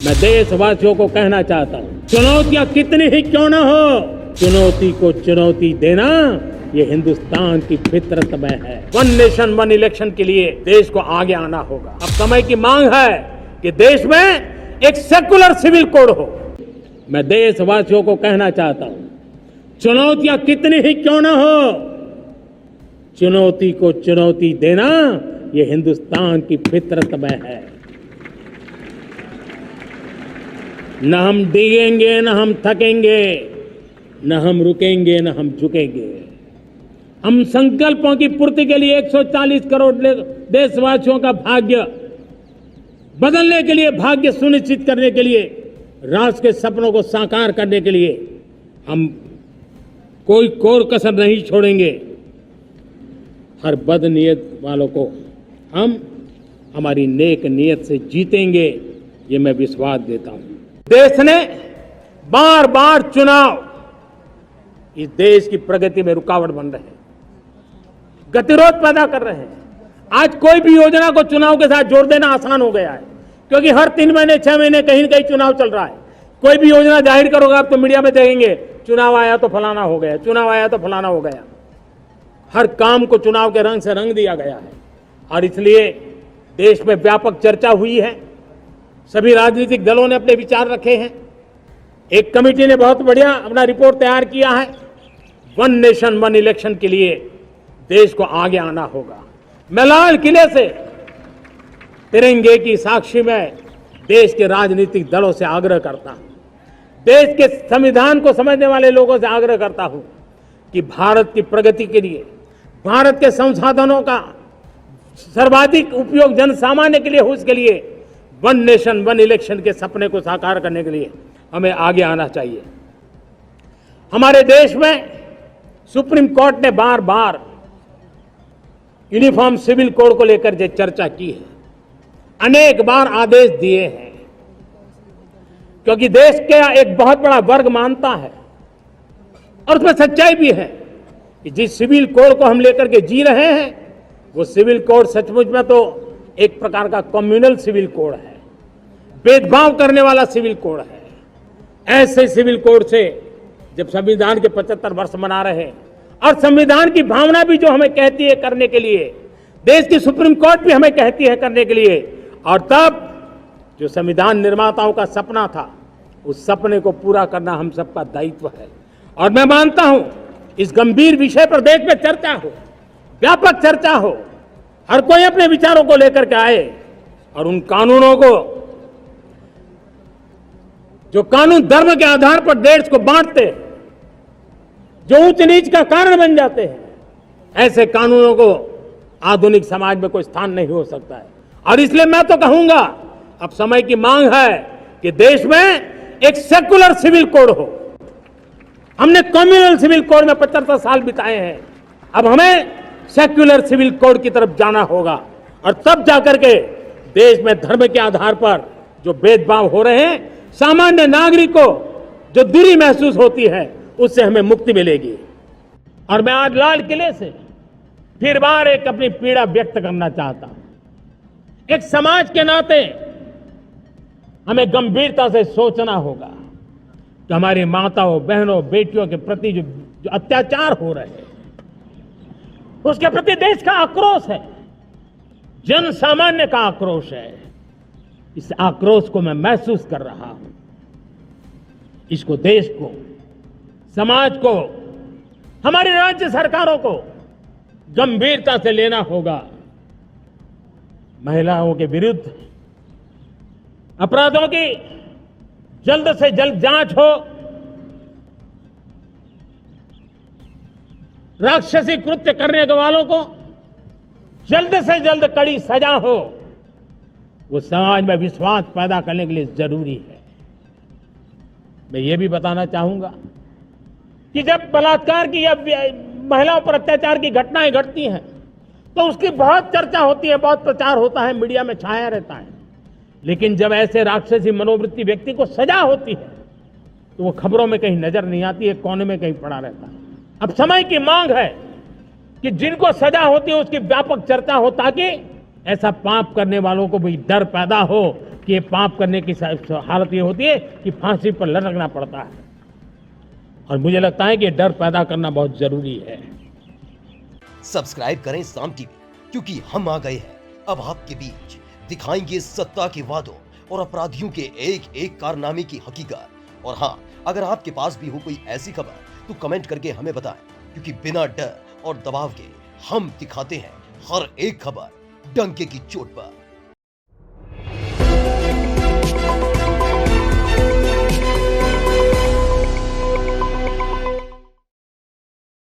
मैं देशवासियों को कहना चाहता हूँ, चुनौतियां कितनी ही क्यों न हो, चुनौती को चुनौती देना ये हिंदुस्तान की फितरत में है। वन नेशन वन इलेक्शन के लिए देश को आगे आना होगा। अब समय की मांग है कि देश में एक सेकुलर सिविल कोड हो। मैं देशवासियों को कहना चाहता हूँ, चुनौतियां कितनी ही क्यों न हो, चुनौती को चुनौती देना ये हिंदुस्तान की फितरत में है। न हम डिगेंगे, न हम थकेंगे, न हम रुकेंगे, न हम झुकेंगे। हम संकल्पों की पूर्ति के लिए 140 करोड़ देशवासियों का भाग्य बदलने के लिए, भाग्य सुनिश्चित करने के लिए, राष्ट्र के सपनों को साकार करने के लिए हम कोई कोर कसर नहीं छोड़ेंगे। हर बदनीयत वालों को हम हमारी नेक नीयत से जीतेंगे, ये मैं विश्वास देता हूं। देश ने बार बार चुनाव इस देश की प्रगति में रुकावट बन रहे हैं, गतिरोध पैदा कर रहे हैं। आज कोई भी योजना को चुनाव के साथ जोड़ देना आसान हो गया है, क्योंकि हर 3 महीने 6 महीने कहीं न कहीं चुनाव चल रहा है। कोई भी योजना जाहिर करोगे आप तो मीडिया में देखेंगे, चुनाव आया तो फलाना हो गया, चुनाव आया तो फलाना हो गया। हर काम को चुनाव के रंग से रंग दिया गया है और इसलिए देश में व्यापक चर्चा हुई है। सभी राजनीतिक दलों ने अपने विचार रखे हैं। एक कमेटी ने बहुत बढ़िया अपना रिपोर्ट तैयार किया है। वन नेशन वन इलेक्शन के लिए देश को आगे आना होगा। मैं लाल किले से तिरंगे की साक्षी में देश के राजनीतिक दलों से आग्रह करता हूं, देश के संविधान को समझने वाले लोगों से आग्रह करता हूं कि भारत की प्रगति के लिए, भारत के संसाधनों का सर्वाधिक उपयोग जन सामान्य के लिए हो, उसके लिए वन नेशन वन इलेक्शन के सपने को साकार करने के लिए हमें आगे आना चाहिए। हमारे देश में सुप्रीम कोर्ट ने बार बार यूनिफॉर्म सिविल कोड को लेकर जो चर्चा की है, अनेक बार आदेश दिए हैं, क्योंकि देश का एक बहुत बड़ा वर्ग मानता है और उसमें सच्चाई भी है कि जिस सिविल कोड को हम लेकर के जी रहे हैं वो सिविल कोड सचमुच में तो एक प्रकार का कम्युनल सिविल कोड है, भेदभाव करने वाला सिविल कोड है। ऐसे सिविल कोड से जब संविधान के 75 वर्ष मना रहे हैं और संविधान की भावना भी जो हमें कहती है करने के लिए, देश की सुप्रीम कोर्ट भी हमें कहती है करने के लिए, और तब जो संविधान निर्माताओं का सपना था उस सपने को पूरा करना हम सबका दायित्व है। और मैं मानता हूं इस गंभीर विषय पर देश में चर्चा हो, व्यापक चर्चा हो, हर कोई अपने विचारों को लेकर के आए और उन कानूनों को जो कानून धर्म के आधार पर देश को बांटते, जो ऊंच नीच का कारण बन जाते हैं, ऐसे कानूनों को आधुनिक समाज में कोई स्थान नहीं हो सकता है। और इसलिए मैं तो कहूंगा अब समय की मांग है कि देश में एक सेकुलर सिविल कोड हो। हमने कम्युनल सिविल कोड में 75 साल बिताए हैं, अब हमें सेक्युलर सिविल कोड की तरफ जाना होगा और तब जाकर के देश में धर्म के आधार पर जो भेदभाव हो रहे हैं, सामान्य नागरिक को जो दूरी महसूस होती है, उससे हमें मुक्ति मिलेगी। और मैं आज लाल किले से फिर बार एक अपनी पीड़ा व्यक्त करना चाहता हूं। एक समाज के नाते हमें गंभीरता से सोचना होगा कि हमारी माताओं, बहनों, बेटियों के प्रति जो अत्याचार हो रहे हैं, उसके प्रति देश का आक्रोश है, जन सामान्य का आक्रोश है। इस आक्रोश को मैं महसूस कर रहा हूं। इसको देश को, समाज को, हमारी राज्य सरकारों को गंभीरता से लेना होगा। महिलाओं के विरुद्ध अपराधों की जल्द से जल्द जांच हो, राक्षसी कृत्य करने वालों को जल्द से जल्द कड़ी सजा हो, वो समाज में विश्वास पैदा करने के लिए जरूरी है। मैं ये भी बताना चाहूंगा कि जब बलात्कार की या महिलाओं पर अत्याचार की घटनाएं घटती हैं तो उसकी बहुत चर्चा होती है, बहुत प्रचार होता है, मीडिया में छाया रहता है। लेकिन जब ऐसे राक्षसी मनोवृत्ति व्यक्ति को सजा होती है तो वो खबरों में कहीं नजर नहीं आती है, कोने में कहीं पड़ा रहता है। अब समय की मांग है कि जिनको सजा होती है उसकी व्यापक चर्चा हो, ताकि ऐसा पाप करने वालों को भी डर पैदा हो कि ये पाप करने की हालत ये होती है कि फांसी पर लटकना पड़ता है। और मुझे लगता है कि ये डर पैदा करना बहुत जरूरी है। सब्सक्राइब करें साम टीवी, क्योंकि हम आ गए हैं अब आपके बीच, दिखाएंगे सत्ता के वादों और अपराधियों के एक एक कारनामे की हकीकत। और हाँ, अगर आपके पास भी हो कोई ऐसी खबर तो कमेंट करके हमें बताएं, क्योंकि बिना डर और दबाव के हम दिखाते हैं हर एक खबर डंके की चोट पर।